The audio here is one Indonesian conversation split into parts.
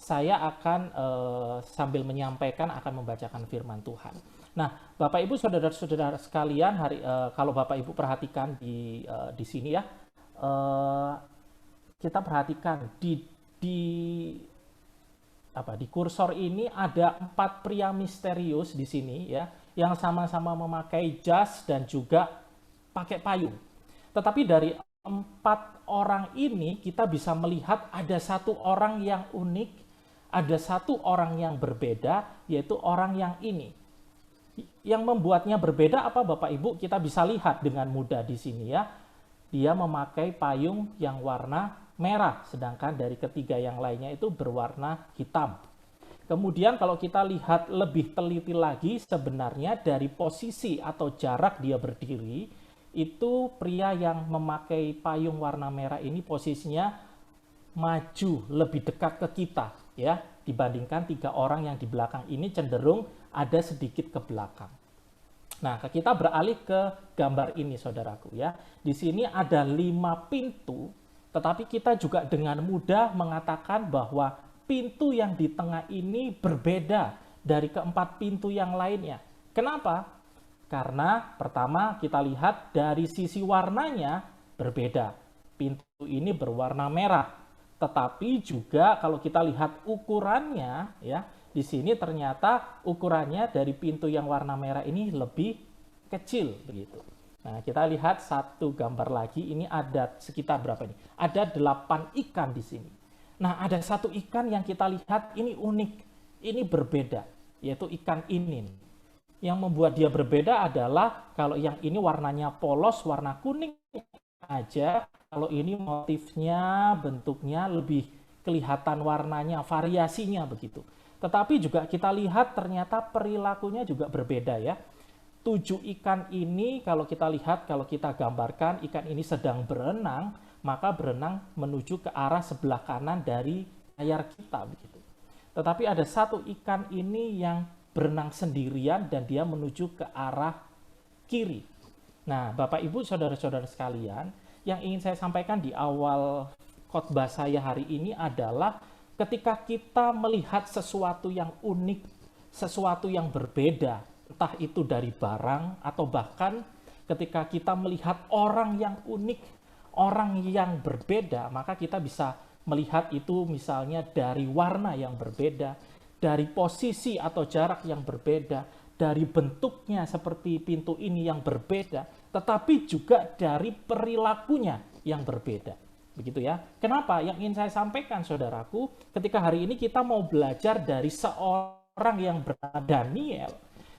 saya akan sambil menyampaikan akan membacakan firman Tuhan. Nah, Bapak Ibu saudara-saudara sekalian, kalau Bapak Ibu perhatikan di sini ya, eh, kita perhatikan di di kursor ini ada 4 pria misterius di sini ya, yang sama-sama memakai jas dan juga pakai payung. Tetapi dari 4 orang ini kita bisa melihat ada satu orang yang unik, ada satu orang yang berbeda, yaitu orang yang ini. Yang membuatnya berbeda apa Bapak Ibu? Kita bisa lihat dengan mudah di sini ya. Dia memakai payung yang warna merah, sedangkan dari ketiga yang lainnya itu berwarna hitam. Kemudian kalau kita lihat lebih teliti lagi, sebenarnya dari posisi atau jarak dia berdiri, itu pria yang memakai payung warna merah ini posisinya maju lebih dekat ke kita ya, dibandingkan 3 orang yang di belakang ini cenderung ada sedikit ke belakang. Nah, kita beralih ke gambar ini saudaraku ya. Di sini ada 5 pintu, tetapi kita juga dengan mudah mengatakan bahwa pintu yang di tengah ini berbeda dari keempat pintu yang lainnya. Kenapa? Karena pertama kita lihat dari sisi warnanya berbeda. Pintu ini berwarna merah, tetapi juga kalau kita lihat ukurannya ya, di sini ternyata ukurannya dari pintu yang warna merah ini lebih kecil begitu. Nah, kita lihat satu gambar lagi, ini ada sekitar berapa ini? Ada 8 ikan di sini. Nah, ada satu ikan yang kita lihat ini unik, ini berbeda, yaitu ikan inin. Yang membuat dia berbeda adalah kalau yang ini warnanya polos, warna kuning aja, kalau ini motifnya, bentuknya lebih kelihatan warnanya, variasinya begitu. Tetapi juga kita lihat ternyata perilakunya juga berbeda ya. 7 ikan ini kalau kita lihat, kalau kita gambarkan ikan ini sedang berenang, maka berenang menuju ke arah sebelah kanan dari layar kita begitu. Tetapi ada satu ikan ini yang berenang sendirian dan dia menuju ke arah kiri. Nah, Bapak Ibu saudara-saudara sekalian, yang ingin saya sampaikan di awal khotbah saya hari ini adalah ketika kita melihat sesuatu yang unik, sesuatu yang berbeda, entah itu dari barang atau bahkan ketika kita melihat orang yang unik, orang yang berbeda, maka kita bisa melihat itu misalnya dari warna yang berbeda, dari posisi atau jarak yang berbeda, dari bentuknya seperti pintu ini yang berbeda, tetapi juga dari perilakunya yang berbeda. Begitu ya. Kenapa? Yang ingin saya sampaikan saudaraku, ketika hari ini kita mau belajar dari seorang yang bernama Daniel.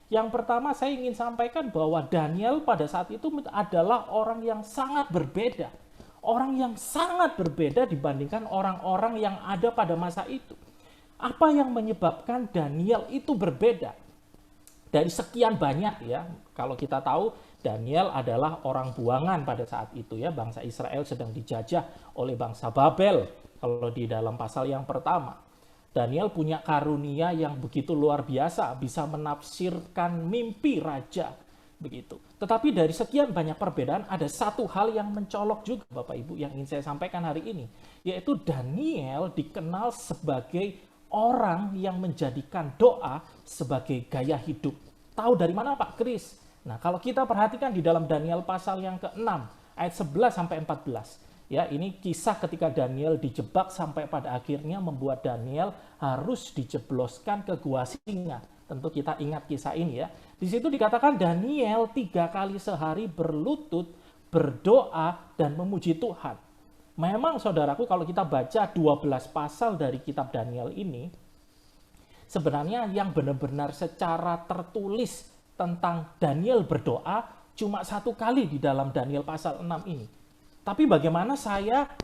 Yang pertama saya ingin sampaikan bahwa Daniel pada saat itu adalah orang yang sangat berbeda. Orang yang sangat berbeda dibandingkan orang-orang yang ada pada masa itu. Apa yang menyebabkan Daniel itu berbeda? Dari sekian banyak ya, kalau kita tahu Daniel adalah orang buangan pada saat itu ya, bangsa Israel sedang dijajah oleh bangsa Babel kalau di dalam pasal yang pertama. Daniel punya karunia yang begitu luar biasa, bisa menafsirkan mimpi raja begitu. Tetapi dari sekian banyak perbedaan ada satu hal yang mencolok juga Bapak Ibu yang ingin saya sampaikan hari ini, yaitu Daniel dikenal sebagai orang yang menjadikan doa sebagai gaya hidup. Tahu dari mana Pak Kris? Nah, kalau kita perhatikan di dalam Daniel pasal yang ke-6 ayat 11 sampai 14. Ya, ini kisah ketika Daniel dijebak sampai pada akhirnya membuat Daniel harus dijebloskan ke gua singa. Tentu kita ingat kisah ini ya. Di situ dikatakan Daniel 3 kali sehari berlutut, berdoa dan memuji Tuhan. Memang saudaraku kalau kita baca 12 pasal dari kitab Daniel ini, sebenarnya yang benar-benar secara tertulis tentang Daniel berdoa cuma 1 kali di dalam Daniel pasal 6 ini. Tapi bagaimana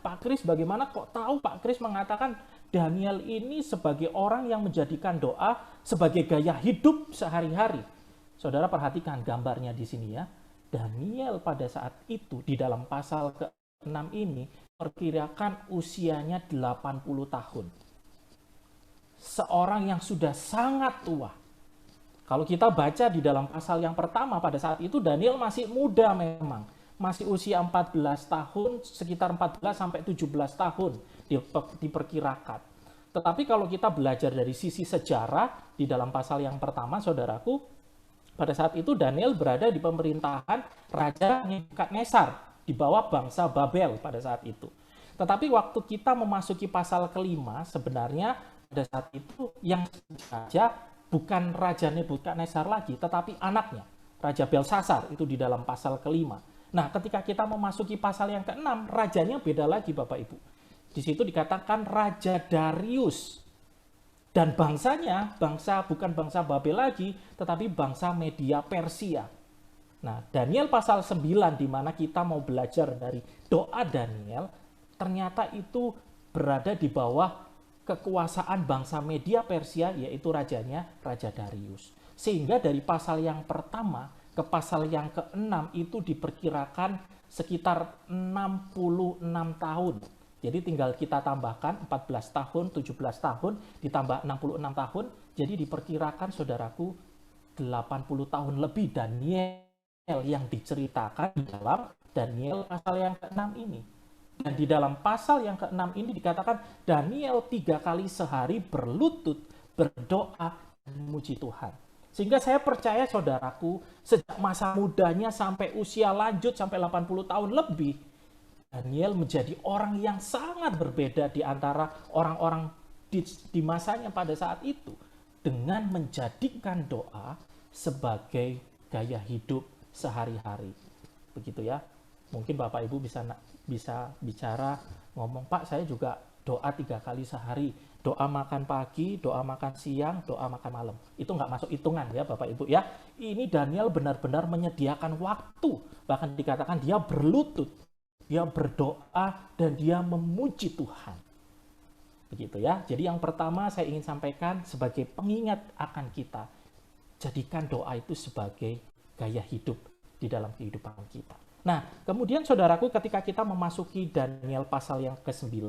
Pak Kris, bagaimana kok tahu Pak Kris mengatakan Daniel ini sebagai orang yang menjadikan doa sebagai gaya hidup sehari-hari? Saudara perhatikan gambarnya di sini ya. Daniel pada saat itu di dalam pasal ke-6 ini perkirakan usianya 80 tahun. Seorang yang sudah sangat tua. Kalau kita baca di dalam pasal yang pertama pada saat itu Daniel masih muda memang. Masih usia 14 tahun, sekitar 14 sampai 17 tahun diperkirakan. Tetapi kalau kita belajar dari sisi sejarah, di dalam pasal yang pertama, saudaraku, pada saat itu Daniel berada di pemerintahan Raja Nebukadnezar di bawah bangsa Babel pada saat itu. Tetapi waktu kita memasuki pasal kelima, sebenarnya pada saat itu yang raja bukan Raja Nebukadnezar lagi, tetapi anaknya, Raja Belsasar, itu di dalam pasal kelima. Nah, ketika kita memasuki pasal yang keenam, rajanya beda lagi, Bapak Ibu. Di situ dikatakan Raja Darius. Dan bangsanya, bukan bangsa Babel lagi, tetapi bangsa Media Persia. Nah, Daniel pasal 9, di mana kita mau belajar dari doa Daniel, ternyata itu berada di bawah kekuasaan bangsa Media Persia, yaitu rajanya Raja Darius. Sehingga dari pasal yang pertama ke pasal yang ke-6 itu diperkirakan sekitar 66 tahun. Jadi tinggal kita tambahkan 14 tahun, 17 tahun, ditambah 66 tahun, jadi diperkirakan, saudaraku, 80 tahun lebih Daniel yang diceritakan di dalam Daniel pasal yang ke-6 ini. Dan di dalam pasal yang ke-6 ini dikatakan Daniel 3 kali sehari berlutut, berdoa, dan memuji Tuhan. Sehingga saya percaya, saudaraku, sejak masa mudanya sampai usia lanjut, sampai 80 tahun lebih, Daniel menjadi orang yang sangat berbeda di antara orang-orang di masanya pada saat itu, dengan menjadikan doa sebagai gaya hidup sehari-hari. Begitu ya. Mungkin Bapak Ibu bisa bicara, ngomong, Pak, saya juga doa 3 kali sehari. Doa makan pagi, doa makan siang, doa makan malam. Itu nggak masuk hitungan ya Bapak Ibu ya. Ini Daniel benar-benar menyediakan waktu. Bahkan dikatakan dia berlutut, dia berdoa, dan dia memuji Tuhan. Begitu ya. Jadi yang pertama saya ingin sampaikan sebagai pengingat akan kita. Jadikan doa itu sebagai gaya hidup di dalam kehidupan kita. Nah, kemudian saudaraku, ketika kita memasuki Daniel pasal yang ke-9,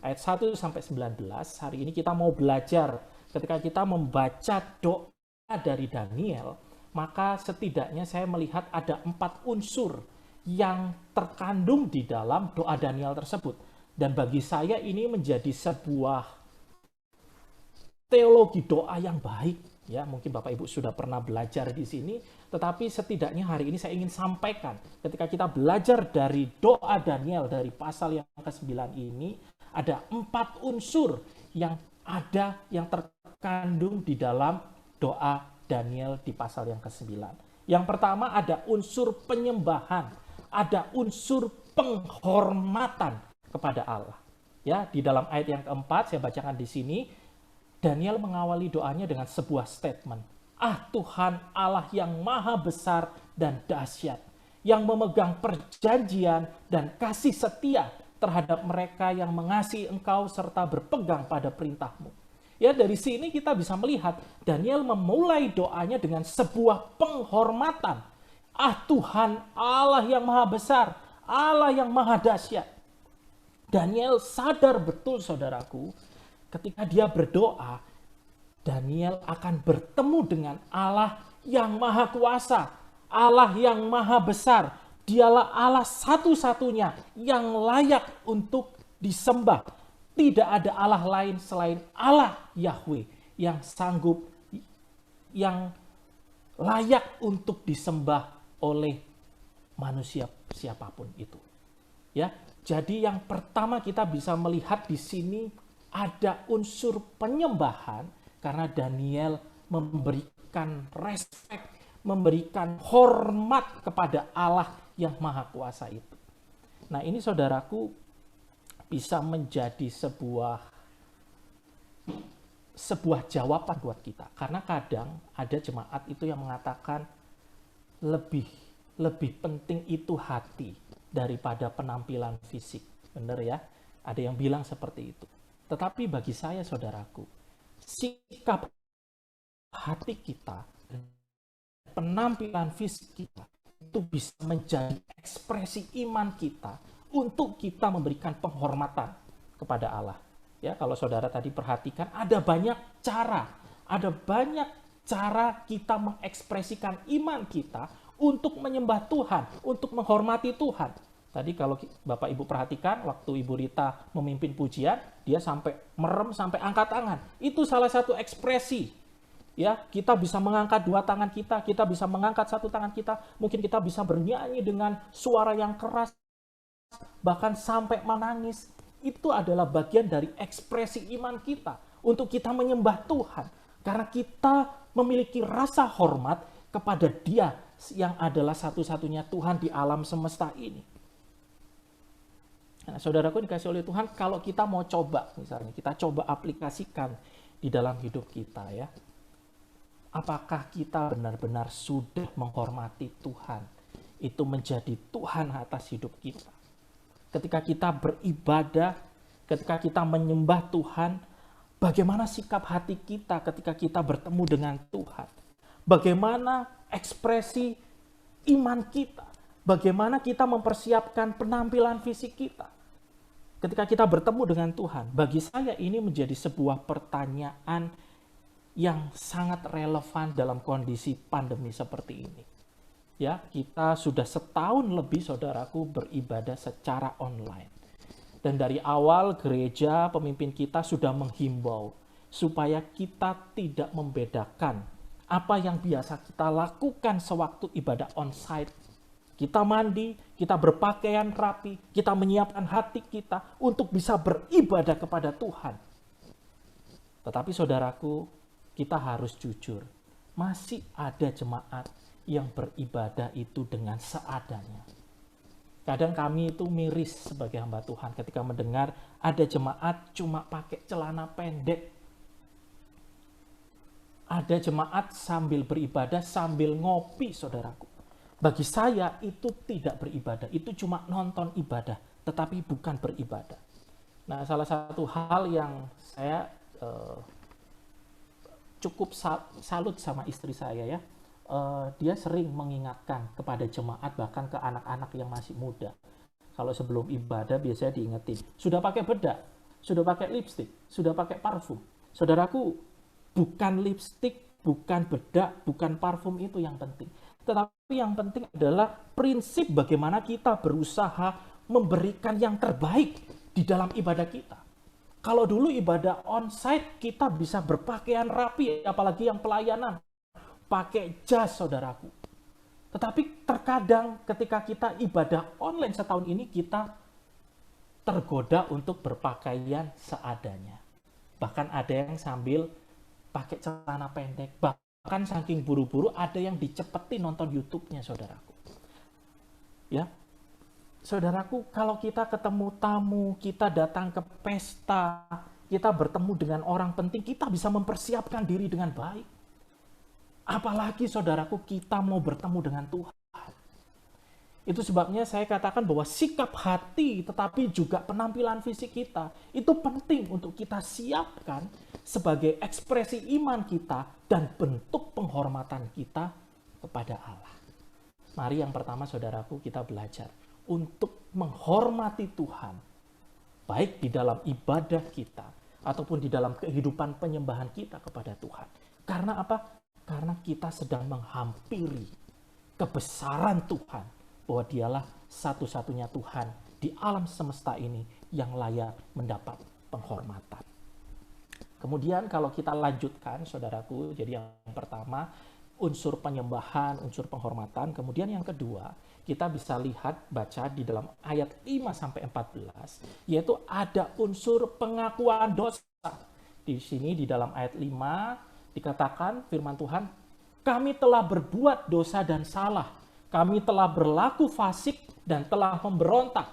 ayat 1 sampai 19, hari ini kita mau belajar ketika kita membaca doa dari Daniel, maka setidaknya saya melihat ada 4 unsur yang terkandung di dalam doa Daniel tersebut. Dan bagi saya ini menjadi sebuah teologi doa yang baik. Ya, mungkin Bapak Ibu sudah pernah belajar di sini, tetapi setidaknya hari ini saya ingin sampaikan ketika kita belajar dari doa Daniel dari pasal yang ke-9 ini, ada 4 unsur yang terkandung di dalam doa Daniel di pasal yang ke-9. Yang pertama ada unsur penyembahan, ada unsur penghormatan kepada Allah. Ya, di dalam ayat yang keempat saya bacakan di sini, Daniel mengawali doanya dengan sebuah statement. Ah, Tuhan Allah yang maha besar dan dahsyat, yang memegang perjanjian dan kasih setia terhadap mereka yang mengasihi Engkau serta berpegang pada perintah-Mu. Ya, dari sini kita bisa melihat Daniel memulai doanya dengan sebuah penghormatan. Ah, Tuhan Allah yang maha besar, Allah yang maha dahsyat. Daniel sadar betul, saudaraku, ketika dia berdoa, Daniel akan bertemu dengan Allah yang maha kuasa, Allah yang maha besar. Dialah Allah satu-satunya yang layak untuk disembah. Tidak ada Allah lain selain Allah Yahweh yang sanggup, yang layak untuk disembah oleh manusia siapapun itu. Ya, jadi yang pertama kita bisa melihat di sini ada unsur penyembahan karena Daniel memberikan respek, memberikan hormat kepada Allah yang maha kuasa itu. Nah, ini saudaraku bisa menjadi sebuah jawaban buat kita. Karena kadang ada jemaat itu yang mengatakan lebih penting itu hati daripada penampilan fisik. Benar ya? Ada yang bilang seperti itu. Tetapi bagi saya, saudaraku, sikap hati kita, penampilan fisik kita, itu bisa menjadi ekspresi iman kita untuk kita memberikan penghormatan kepada Allah. Ya, kalau saudara tadi perhatikan, ada banyak cara kita mengekspresikan iman kita untuk menyembah Tuhan, untuk menghormati Tuhan. Tadi kalau Bapak Ibu perhatikan, waktu Ibu Rita memimpin pujian, dia sampai merem, sampai angkat tangan. Itu salah satu ekspresi. Ya, kita bisa mengangkat dua tangan kita bisa mengangkat satu tangan kita, mungkin kita bisa bernyanyi dengan suara yang keras, bahkan sampai menangis. Itu adalah bagian dari ekspresi iman kita untuk kita menyembah Tuhan. Karena kita memiliki rasa hormat kepada Dia yang adalah satu-satunya Tuhan di alam semesta ini. Nah, saudaraku dikasih oleh Tuhan, kalau kita mau coba, misalnya kita coba aplikasikan di dalam hidup kita ya, apakah kita benar-benar sudah menghormati Tuhan, itu menjadi Tuhan atas hidup kita. Ketika kita beribadah, ketika kita menyembah Tuhan, bagaimana sikap hati kita ketika kita bertemu dengan Tuhan? Bagaimana ekspresi iman kita? Bagaimana kita mempersiapkan penampilan fisik kita ketika kita bertemu dengan Tuhan? Bagi saya ini menjadi sebuah pertanyaan yang sangat relevan dalam kondisi pandemi seperti ini. Ya, kita sudah setahun lebih, saudaraku, beribadah secara online. Dan dari awal gereja, pemimpin kita sudah menghimbau supaya kita tidak membedakan apa yang biasa kita lakukan sewaktu ibadah onsite. Kita mandi, kita berpakaian rapi, kita menyiapkan hati kita untuk bisa beribadah kepada Tuhan. Tetapi saudaraku, kita harus jujur. Masih ada jemaat yang beribadah itu dengan seadanya. Kadang kami itu miris sebagai hamba Tuhan ketika mendengar ada jemaat cuma pakai celana pendek. Ada jemaat sambil beribadah, sambil ngopi, saudaraku. Bagi saya itu tidak beribadah, itu cuma nonton ibadah, tetapi bukan beribadah. Nah, salah satu hal yang saya cukup salut sama istri saya ya, dia sering mengingatkan kepada jemaat, bahkan ke anak-anak yang masih muda. Kalau sebelum ibadah biasanya diingetin, sudah pakai bedak, sudah pakai lipstik, sudah pakai parfum. Saudaraku, bukan lipstik, bukan bedak, bukan parfum itu yang penting. Tetapi yang penting adalah prinsip bagaimana kita berusaha memberikan yang terbaik di dalam ibadah kita. Kalau dulu ibadah onsite kita bisa berpakaian rapi, apalagi yang pelayanan, pakai jas, saudaraku. Tetapi terkadang ketika kita ibadah online setahun ini, kita tergoda untuk berpakaian seadanya. Bahkan ada yang sambil pakai celana pendek, bahkan saking buru-buru ada yang dicepetin nonton YouTube-nya, saudaraku. Ya, saudaraku, kalau kita ketemu tamu, kita datang ke pesta, kita bertemu dengan orang penting, kita bisa mempersiapkan diri dengan baik. Apalagi, saudaraku, kita mau bertemu dengan Tuhan. Itu sebabnya saya katakan bahwa sikap hati, tetapi juga penampilan fisik kita, itu penting untuk kita siapkan sebagai ekspresi iman kita dan bentuk penghormatan kita kepada Allah. Mari yang pertama, saudaraku, kita belajar untuk menghormati Tuhan, baik di dalam ibadah kita, ataupun di dalam kehidupan penyembahan kita kepada Tuhan. Karena apa? Karena kita sedang menghampiri kebesaran Tuhan, bahwa dialah satu-satunya Tuhan di alam semesta ini yang layak mendapat penghormatan. Kemudian kalau kita lanjutkan, saudaraku, jadi yang pertama, unsur penyembahan, unsur penghormatan. Kemudian yang kedua, kita bisa lihat, baca di dalam ayat 5-14, yaitu ada unsur pengakuan dosa. Di sini di dalam ayat 5 dikatakan firman Tuhan, kami telah berbuat dosa dan salah. Kami telah berlaku fasik dan telah memberontak.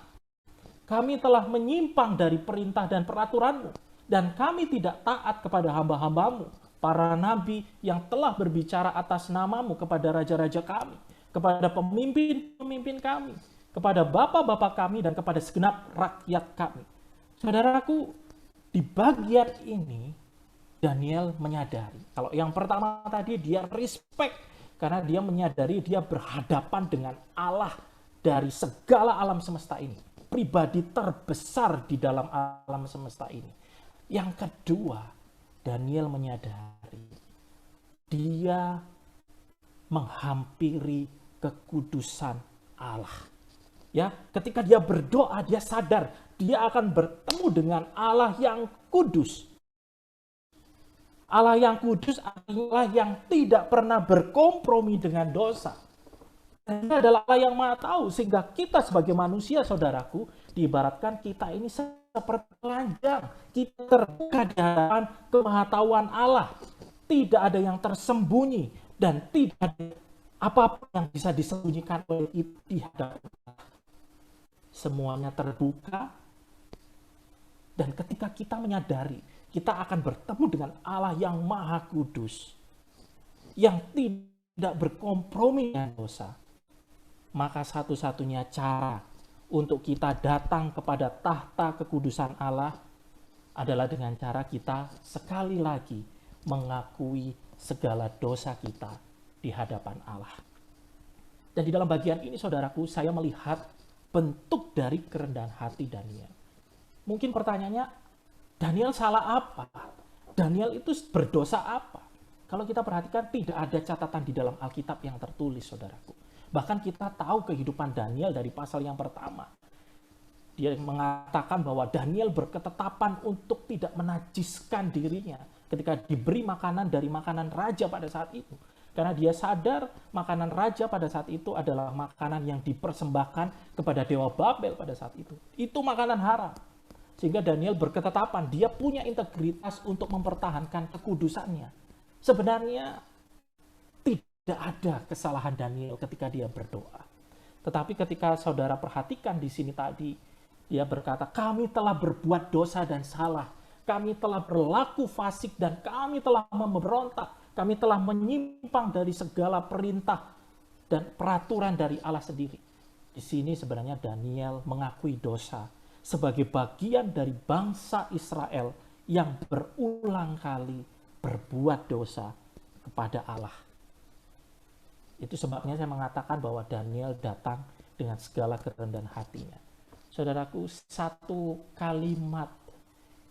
Kami telah menyimpang dari perintah dan peraturan-Mu. Dan kami tidak taat kepada hamba-hamba-Mu, para nabi yang telah berbicara atas nama-Mu kepada raja-raja kami, kepada pemimpin-pemimpin kami, kepada bapak-bapak kami, dan kepada segenap rakyat kami. Saudaraku, di bagian ini, Daniel menyadari. Kalau yang pertama tadi dia respect, karena dia menyadari dia berhadapan dengan Allah dari segala alam semesta ini. Pribadi terbesar di dalam alam semesta ini. Yang kedua, Daniel menyadari dia menghampiri kekudusan Allah. Ya, ketika dia berdoa, dia sadar dia akan bertemu dengan Allah yang kudus. Allah yang kudus adalah yang tidak pernah berkompromi dengan dosa. Dia adalah Allah yang Maha Tahu, sehingga kita sebagai manusia, saudaraku, diibaratkan kita ini seperti telanjang. Kita terbuka di hadapan kemahatauan Allah. Tidak ada yang tersembunyi dan tidak ada apapun yang bisa disembunyikan oleh kita di hadapan Allah. Semuanya terbuka, dan ketika kita menyadari, kita akan bertemu dengan Allah yang Maha Kudus, yang tidak berkompromi dengan dosa. Maka satu-satunya cara untuk kita datang kepada tahta kekudusan Allah adalah dengan cara kita sekali lagi mengakui segala dosa kita di hadapan Allah. Dan di dalam bagian ini, saudaraku, saya melihat bentuk dari kerendahan hati Daniel. Mungkin pertanyaannya, Daniel salah apa? Daniel itu berdosa apa? Kalau kita perhatikan, tidak ada catatan di dalam Alkitab yang tertulis, saudaraku. Bahkan kita tahu kehidupan Daniel dari pasal yang pertama. Dia mengatakan bahwa Daniel berketetapan untuk tidak menajiskan dirinya ketika diberi makanan dari makanan raja pada saat itu. Karena dia sadar makanan raja pada saat itu adalah makanan yang dipersembahkan kepada Dewa Babel pada saat itu. Itu makanan haram. Sehingga Daniel berketetapan, dia punya integritas untuk mempertahankan kekudusannya. Sebenarnya tidak ada kesalahan Daniel ketika dia berdoa. Tetapi ketika saudara perhatikan di sini tadi, dia berkata, kami telah berbuat dosa dan salah. Kami telah berlaku fasik dan kami telah memberontak. Kami telah menyimpang dari segala perintah dan peraturan dari Allah sendiri. Di sini sebenarnya Daniel mengakui dosa sebagai bagian dari bangsa Israel yang berulang kali berbuat dosa kepada Allah. Itu sebabnya saya mengatakan bahwa Daniel datang dengan segala kerendahan hatinya. Saudaraku, satu kalimat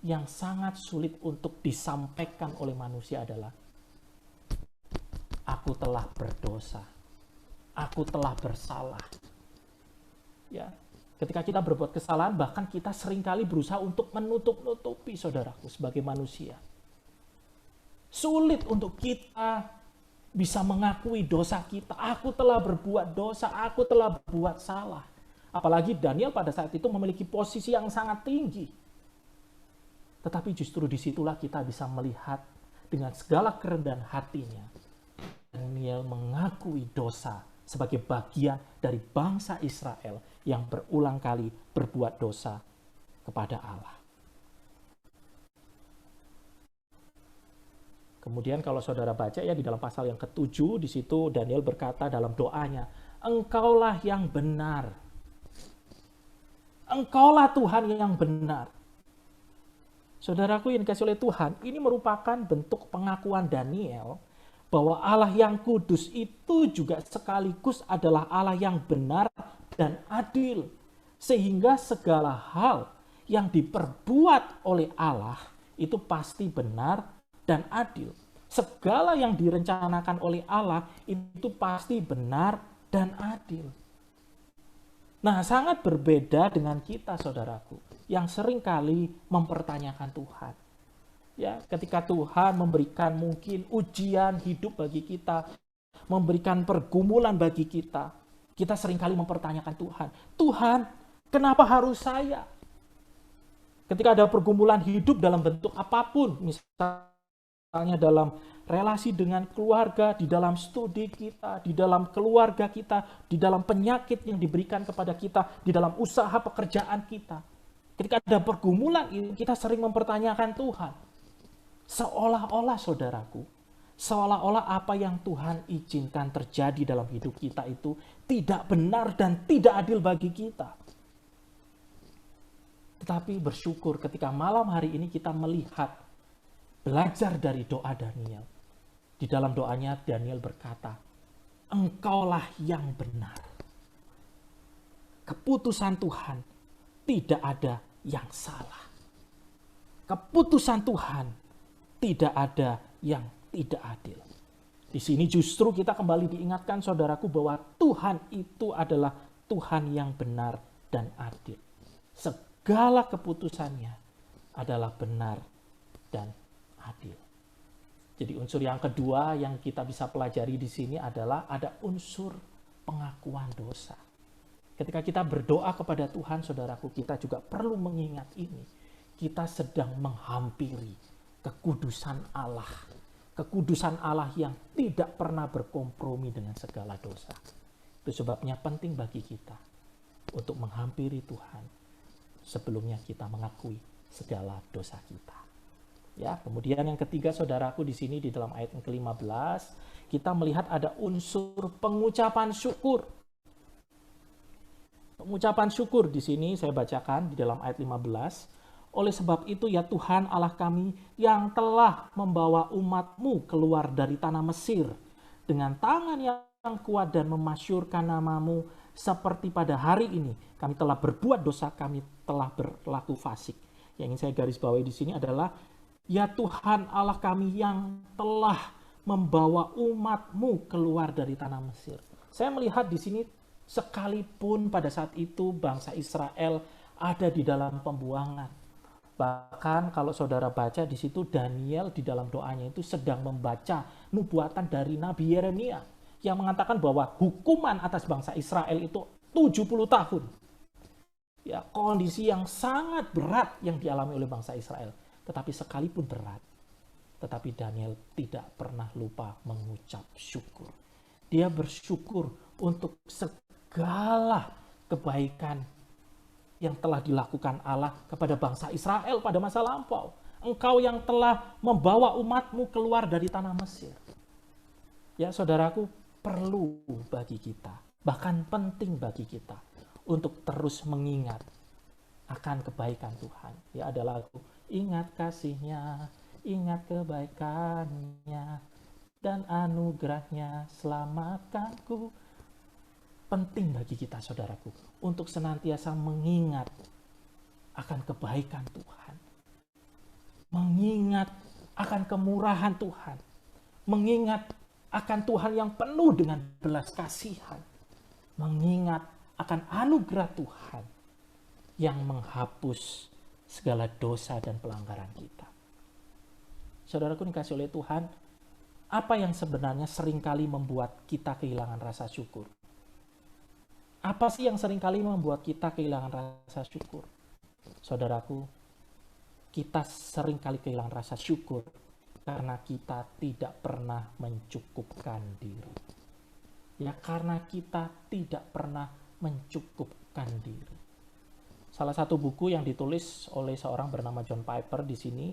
yang sangat sulit untuk disampaikan oleh manusia adalah, aku telah berdosa, aku telah bersalah. Ya, ketika kita berbuat kesalahan, bahkan kita seringkali berusaha untuk menutup-nutupi, saudaraku, sebagai manusia. Sulit untuk kita bisa mengakui dosa kita. Aku telah berbuat dosa, aku telah berbuat salah. Apalagi Daniel pada saat itu memiliki posisi yang sangat tinggi. Tetapi justru disitulah kita bisa melihat dengan segala kerendahan hatinya, Daniel mengakui dosa sebagai bagian dari bangsa Israel yang berulang kali berbuat dosa kepada Allah. Kemudian kalau saudara baca ya di dalam pasal yang ke-7, di situ Daniel berkata dalam doanya, Engkaulah yang benar. Engkaulah Tuhan yang benar. Saudaraku yang dikasih oleh Tuhan, ini merupakan bentuk pengakuan Daniel bahwa Allah yang kudus itu juga sekaligus adalah Allah yang benar dan adil. Sehingga segala hal yang diperbuat oleh Allah itu pasti benar dan adil. Segala yang direncanakan oleh Allah itu pasti benar dan adil. Nah, sangat berbeda dengan kita, saudaraku, yang seringkali mempertanyakan Tuhan. Ya, ketika Tuhan memberikan mungkin ujian hidup bagi kita, memberikan pergumulan bagi kita, kita seringkali mempertanyakan Tuhan. Tuhan, kenapa harus saya? Ketika ada pergumulan hidup dalam bentuk apapun, misalnya dalam relasi dengan keluarga, di dalam studi kita, di dalam keluarga kita, di dalam penyakit yang diberikan kepada kita, di dalam usaha pekerjaan kita. Ketika ada pergumulan ini, kita sering mempertanyakan Tuhan. Seolah-olah, saudaraku, seolah-olah apa yang Tuhan izinkan terjadi dalam hidup kita itu tidak benar dan tidak adil bagi kita. Tetapi bersyukur ketika malam hari ini kita melihat, belajar dari doa Daniel. Di dalam doanya Daniel berkata, Engkaulah yang benar. Keputusan Tuhan tidak ada yang salah. Keputusan Tuhan tidak ada yang tidak adil. Di sini justru kita kembali diingatkan, saudaraku, bahwa Tuhan itu adalah Tuhan yang benar dan adil. Segala keputusannya adalah benar dan adil. Jadi unsur yang kedua yang kita bisa pelajari di sini adalah ada unsur pengakuan dosa. Ketika kita berdoa kepada Tuhan, saudaraku, kita juga perlu mengingat ini. Kita sedang menghampiri kekudusan Allah. Kekudusan Allah yang tidak pernah berkompromi dengan segala dosa. Itu sebabnya penting bagi kita untuk menghampiri Tuhan sebelumnya kita mengakui segala dosa kita. Ya, kemudian yang ketiga, saudaraku, di sini di dalam ayat yang ke-15, kita melihat ada unsur pengucapan syukur. Pengucapan syukur di sini saya bacakan di dalam ayat 15. Oleh sebab itu ya Tuhan Allah kami yang telah membawa umat-Mu keluar dari tanah Mesir dengan tangan yang kuat dan memasyurkan nama-Mu seperti pada hari ini. Kami telah berbuat dosa, kami telah berlaku fasik. Yang ingin saya garis bawahi di sini adalah ya Tuhan Allah kami yang telah membawa umat-Mu keluar dari tanah Mesir. Saya melihat di sini sekalipun pada saat itu bangsa Israel ada di dalam pembuangan. Bahkan kalau saudara baca di situ Daniel di dalam doanya itu sedang membaca nubuatan dari Nabi Yeremia yang mengatakan bahwa hukuman atas bangsa Israel itu 70 tahun. Ya, kondisi yang sangat berat yang dialami oleh bangsa Israel. Tetapi sekalipun berat, tetapi Daniel tidak pernah lupa mengucap syukur. Dia bersyukur untuk segala kebaikan yang telah dilakukan Allah kepada bangsa Israel pada masa lampau. Engkau yang telah membawa umat-Mu keluar dari tanah Mesir. Ya, saudaraku, perlu bagi kita, bahkan penting bagi kita untuk terus mengingat akan kebaikan Tuhan. Ya, adalah ingat kasih-Nya, ingat kebaikan-Nya, dan anugerah-Nya selamatkanku. Penting bagi kita, saudaraku, untuk senantiasa mengingat akan kebaikan Tuhan. Mengingat akan kemurahan Tuhan. Mengingat akan Tuhan yang penuh dengan belas kasihan. Mengingat akan anugerah Tuhan yang menghapus segala dosa dan pelanggaran kita. Saudaraku dikasih oleh Tuhan, apa yang sebenarnya seringkali membuat kita kehilangan rasa syukur? Apa sih yang seringkali membuat kita kehilangan rasa syukur? Saudaraku, kita seringkali kehilangan rasa syukur karena kita tidak pernah mencukupkan diri. Ya, karena kita tidak pernah mencukupkan diri. Salah satu buku yang ditulis oleh seorang bernama John Piper di sini,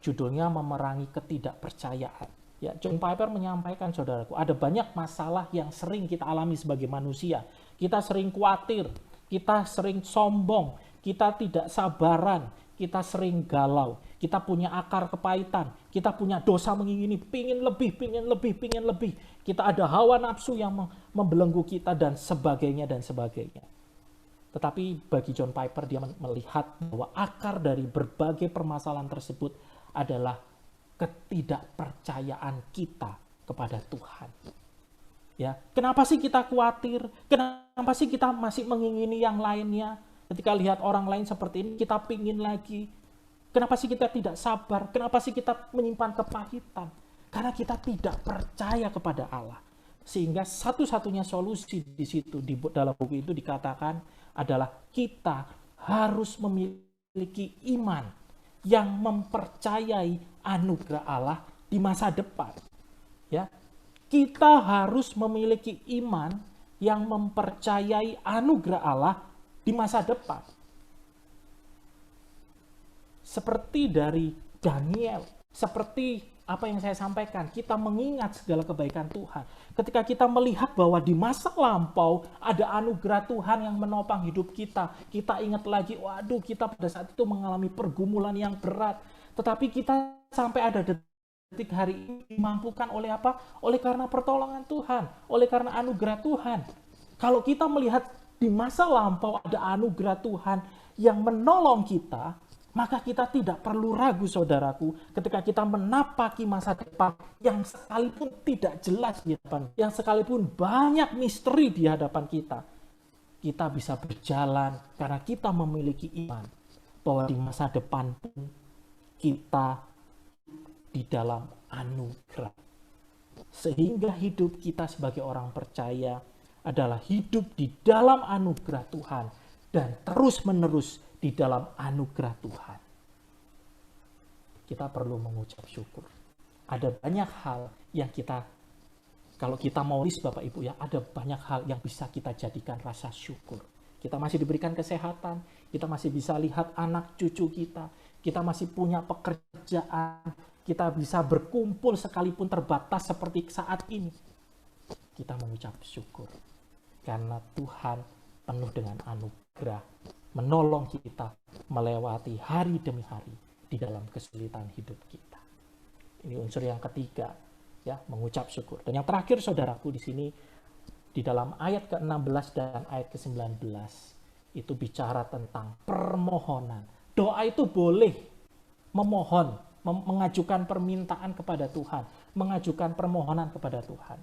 judulnya Memerangi Ketidakpercayaan. Ya, John Piper menyampaikan, saudaraku, ada banyak masalah yang sering kita alami sebagai manusia. Kita sering khawatir, kita sering sombong, kita tidak sabaran, kita sering galau, kita punya akar kepahitan, kita punya dosa mengingini, pingin lebih. Kita ada hawa nafsu yang membelenggu kita dan sebagainya. Tetapi bagi John Piper, dia melihat bahwa akar dari berbagai permasalahan tersebut adalah ketidakpercayaan kita kepada Tuhan. Ya, kenapa sih kita khawatir? Kenapa sih kita masih mengingini yang lainnya? Ketika lihat orang lain seperti ini, kita pingin lagi. Kenapa sih kita tidak sabar? Kenapa sih kita menyimpan kepahitan? Karena kita tidak percaya kepada Allah. Sehingga satu-satunya solusi di situ, di dalam buku itu dikatakan adalah kita harus memiliki iman yang mempercayai anugerah Allah di masa depan. Ya, kita harus memiliki iman yang mempercayai anugerah Allah di masa depan. Seperti dari Daniel, seperti apa yang saya sampaikan, kita mengingat segala kebaikan Tuhan. Ketika kita melihat bahwa di masa lampau ada anugerah Tuhan yang menopang hidup kita, kita ingat lagi, waduh, kita pada saat itu mengalami pergumulan yang berat. Tetapi kita sampai ada detik hari ini dimampukan oleh apa? Oleh karena pertolongan Tuhan, oleh karena anugerah Tuhan. Kalau kita melihat di masa lampau ada anugerah Tuhan yang menolong kita, maka kita tidak perlu ragu, saudaraku, ketika kita menapaki masa depan yang sekalipun tidak jelas di depan, yang sekalipun banyak misteri di hadapan kita. kita bisa berjalan karena kita memiliki iman bahwa di masa depan pun kita di dalam anugerah. Sehingga hidup kita sebagai orang percaya adalah hidup di dalam anugerah Tuhan dan terus-menerus di dalam anugerah Tuhan. Kita perlu mengucap syukur. Ada banyak hal yang kalau kita mau list Bapak Ibu ya, ada banyak hal yang bisa kita jadikan rasa syukur. Kita masih diberikan kesehatan, kita masih bisa lihat anak cucu kita masih punya pekerjaan, kita bisa berkumpul sekalipun terbatas seperti saat ini. Kita mengucap syukur. Karena Tuhan penuh dengan anugerah, menolong kita melewati hari demi hari di dalam kesulitan hidup kita. Ini unsur yang ketiga, ya, mengucap syukur. Dan yang terakhir, saudaraku, di sini di dalam ayat ke-16 dan ayat ke-19 itu bicara tentang permohonan. Doa itu boleh memohon, mengajukan permintaan kepada Tuhan, mengajukan permohonan kepada Tuhan.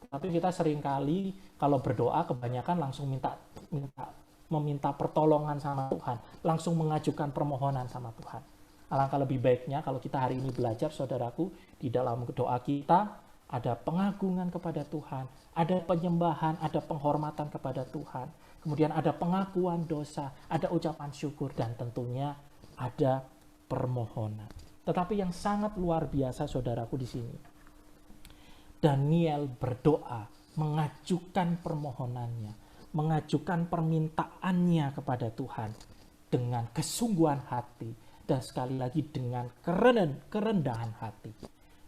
Tapi kita seringkali kalau berdoa kebanyakan langsung meminta pertolongan sama Tuhan, langsung mengajukan permohonan sama Tuhan. Alangkah lebih baiknya kalau kita hari ini belajar, saudaraku, di dalam doa kita ada pengagungan kepada Tuhan, ada penyembahan, ada penghormatan kepada Tuhan, kemudian ada pengakuan dosa, ada ucapan syukur, dan tentunya ada permohonan. Tetapi yang sangat luar biasa, saudaraku, di sini, Daniel berdoa, mengajukan permohonannya, mengajukan permintaannya kepada Tuhan dengan kesungguhan hati, dan sekali lagi dengan kerendahan hati.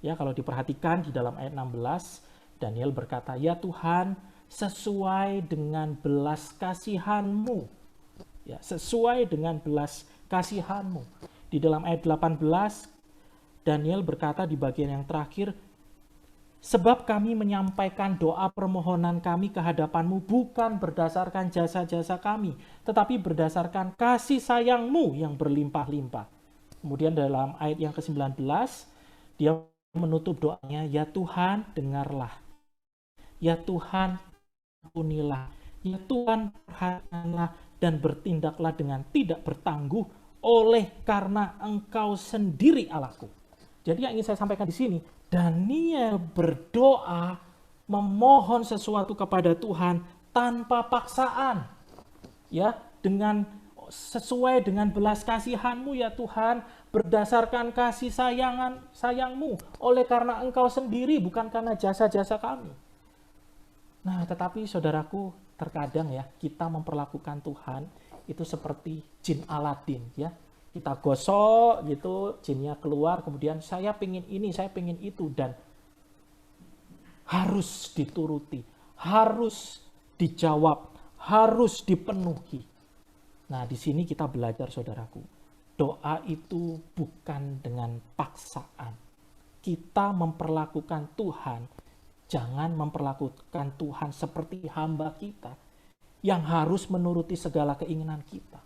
Ya, kalau diperhatikan di dalam ayat 16, Daniel berkata, "Ya Tuhan, sesuai dengan belas kasihan-Mu." Ya, sesuai dengan belas kasihan-Mu. Di dalam ayat 18, Daniel berkata di bagian yang terakhir, "Sebab kami menyampaikan doa permohonan kami ke hadapan-Mu bukan berdasarkan jasa-jasa kami, tetapi berdasarkan kasih sayang-Mu yang berlimpah-limpah." Kemudian dalam ayat yang ke-19, dia menutup doanya, "Ya Tuhan, dengarlah. Ya Tuhan, ampunilah. Ya Tuhan, perhatikanlah dan bertindaklah dengan tidak bertangguh oleh karena Engkau sendiri Allahku." Jadi yang ingin saya sampaikan di sini, Daniel berdoa memohon sesuatu kepada Tuhan tanpa paksaan. Ya, sesuai dengan belas kasihan-Mu ya Tuhan, berdasarkan kasih sayang-Mu, oleh karena Engkau sendiri, bukan karena jasa-jasa kami. Nah, tetapi saudaraku, terkadang ya kita memperlakukan Tuhan itu seperti jin Aladin, ya. Kita gosok gitu, jinnya keluar, kemudian saya pengen ini, saya pengen itu, dan harus dituruti, harus dijawab, harus dipenuhi. Nah, di sini kita belajar, saudaraku, doa itu bukan dengan paksaan. Kita memperlakukan Tuhan, jangan memperlakukan Tuhan seperti hamba kita yang harus menuruti segala keinginan kita.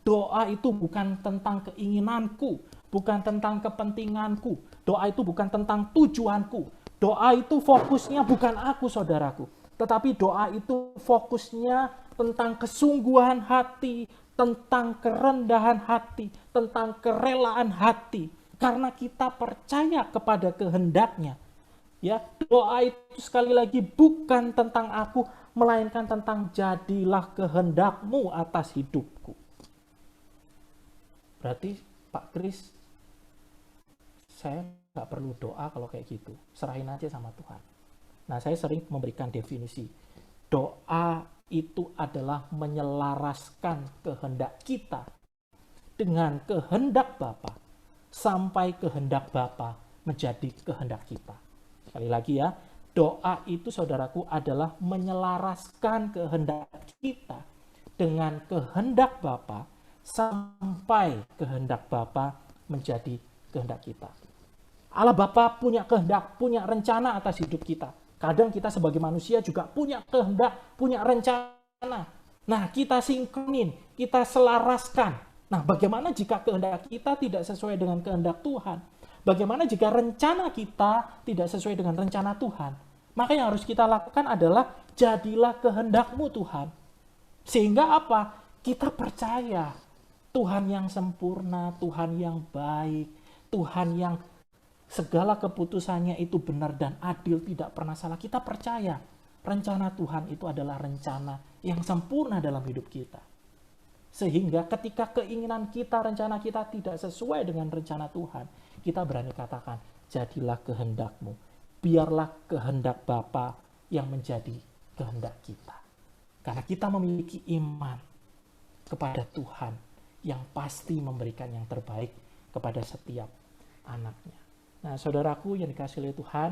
Doa itu bukan tentang keinginanku, bukan tentang kepentinganku. Doa itu bukan tentang tujuanku. Doa itu fokusnya bukan aku, saudaraku. Tetapi doa itu fokusnya tentang kesungguhan hati, tentang kerendahan hati, tentang kerelaan hati. Karena kita percaya kepada kehendaknya. Ya, doa itu sekali lagi bukan tentang aku, melainkan tentang jadilah kehendak-Mu atas hidupku. Berarti Pak Kris, saya nggak perlu doa kalau kayak gitu. Serahin aja sama Tuhan. Nah, saya sering memberikan definisi. Doa itu adalah menyelaraskan kehendak kita dengan kehendak Bapa, sampai kehendak Bapa menjadi kehendak kita. Sekali lagi ya, doa itu, saudaraku, adalah menyelaraskan kehendak kita dengan kehendak Bapa, sampai kehendak Bapa menjadi kehendak kita. Allah Bapa punya kehendak, punya rencana atas hidup kita. Kadang kita sebagai manusia juga punya kehendak, punya rencana. Nah, kita sinkronin, kita selaraskan. Nah, bagaimana jika kehendak kita tidak sesuai dengan kehendak Tuhan? Bagaimana jika rencana kita tidak sesuai dengan rencana Tuhan? Maka yang harus kita lakukan adalah jadilah kehendak-Mu Tuhan. Sehingga apa? Kita percaya Tuhan yang sempurna, Tuhan yang baik, Tuhan yang segala keputusannya itu benar dan adil, tidak pernah salah. Kita percaya rencana Tuhan itu adalah rencana yang sempurna dalam hidup kita. Sehingga ketika keinginan kita, rencana kita tidak sesuai dengan rencana Tuhan, kita berani katakan, jadilah kehendak-Mu. Biarlah kehendak Bapa yang menjadi kehendak kita. Karena kita memiliki iman kepada Tuhan yang pasti memberikan yang terbaik kepada setiap anaknya. Nah, saudaraku yang dikasihi oleh Tuhan,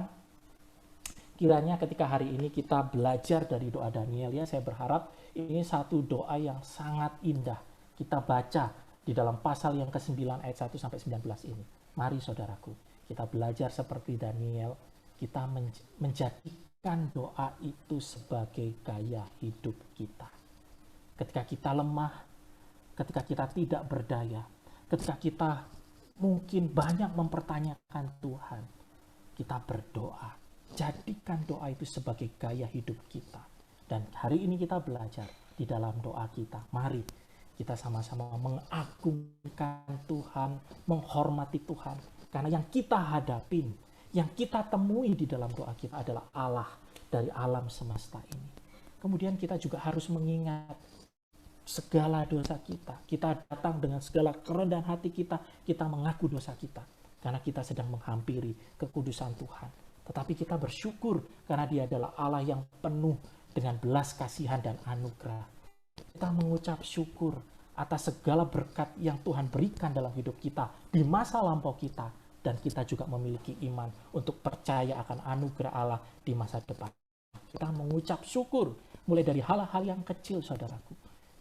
kiranya ketika hari ini kita belajar dari doa Daniel, ya, saya berharap ini satu doa yang sangat indah. Kita baca di dalam pasal yang ke-9 ayat 1 sampai 19 ini. Mari saudaraku, kita belajar seperti Daniel, kita menjadikan doa itu sebagai gaya hidup kita. Ketika kita lemah, ketika kita tidak berdaya, ketika kita mungkin banyak mempertanyakan Tuhan, kita berdoa. Jadikan doa itu sebagai gaya hidup kita. Dan hari ini kita belajar di dalam doa kita. Mari kita sama-sama mengagungkan Tuhan, menghormati Tuhan. Karena yang kita hadapin, yang kita temui di dalam doa kita adalah Allah dari alam semesta ini. Kemudian kita juga harus mengingat segala dosa kita. Kita datang dengan segala kerendahan hati kita, kita mengaku dosa kita. Karena kita sedang menghampiri kekudusan Tuhan. Tetapi kita bersyukur karena Dia adalah Allah yang penuh dengan belas kasihan dan anugerah. Kita mengucap syukur atas segala berkat yang Tuhan berikan dalam hidup kita di masa lampau kita. Dan kita juga memiliki iman untuk percaya akan anugerah Allah di masa depan. Kita mengucap syukur mulai dari hal-hal yang kecil, saudaraku.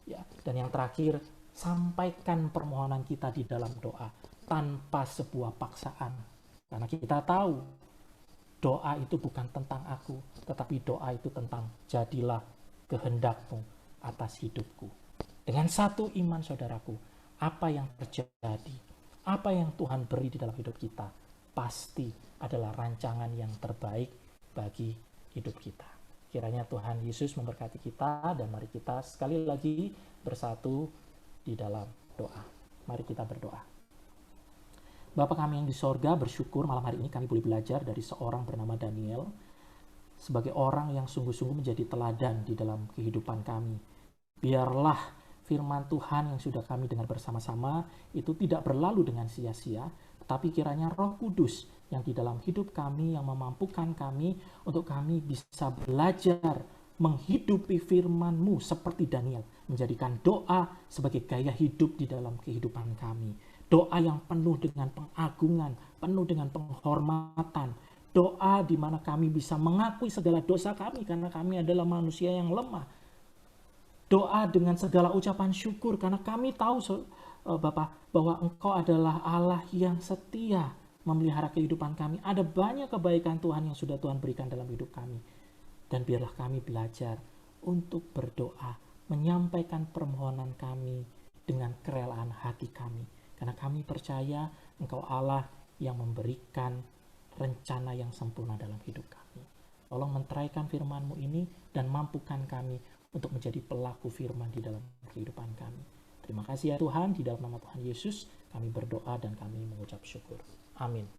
Ya, dan yang terakhir, sampaikan permohonan kita di dalam doa tanpa sebuah paksaan. Karena kita tahu doa itu bukan tentang aku, tetapi doa itu tentang jadilah kehendak-Mu atas hidupku. Dengan satu iman, saudaraku, apa yang terjadi, apa yang Tuhan beri di dalam hidup kita, pasti adalah rancangan yang terbaik bagi hidup kita. Kiranya Tuhan Yesus memberkati kita, dan mari kita sekali lagi bersatu di dalam doa. Mari kita berdoa. Bapa kami yang di sorga, bersyukur malam hari ini kami boleh belajar dari seorang bernama Daniel sebagai orang yang sungguh-sungguh menjadi teladan di dalam kehidupan kami. Biarlah firman Tuhan yang sudah kami dengar bersama-sama itu tidak berlalu dengan sia-sia, tetapi kiranya Roh Kudus yang di dalam hidup kami yang memampukan kami untuk kami bisa belajar menghidupi firman-Mu seperti Daniel, menjadikan doa sebagai gaya hidup di dalam kehidupan kami. Doa yang penuh dengan pengagungan, penuh dengan penghormatan. Doa di mana kami bisa mengakui segala dosa kami karena kami adalah manusia yang lemah. Doa dengan segala ucapan syukur karena kami tahu Bapa bahwa Engkau adalah Allah yang setia memelihara kehidupan kami. Ada banyak kebaikan Tuhan yang sudah Tuhan berikan dalam hidup kami. Dan biarlah kami belajar untuk berdoa, menyampaikan permohonan kami dengan kerelaan hati kami. Karena kami percaya Engkau Allah yang memberikan rencana yang sempurna dalam hidup kami. Tolong menteraikan firman-Mu ini dan mampukan kami untuk menjadi pelaku firman di dalam kehidupan kami. Terima kasih ya Tuhan, di dalam nama Tuhan Yesus kami berdoa dan kami mengucap syukur. Amin.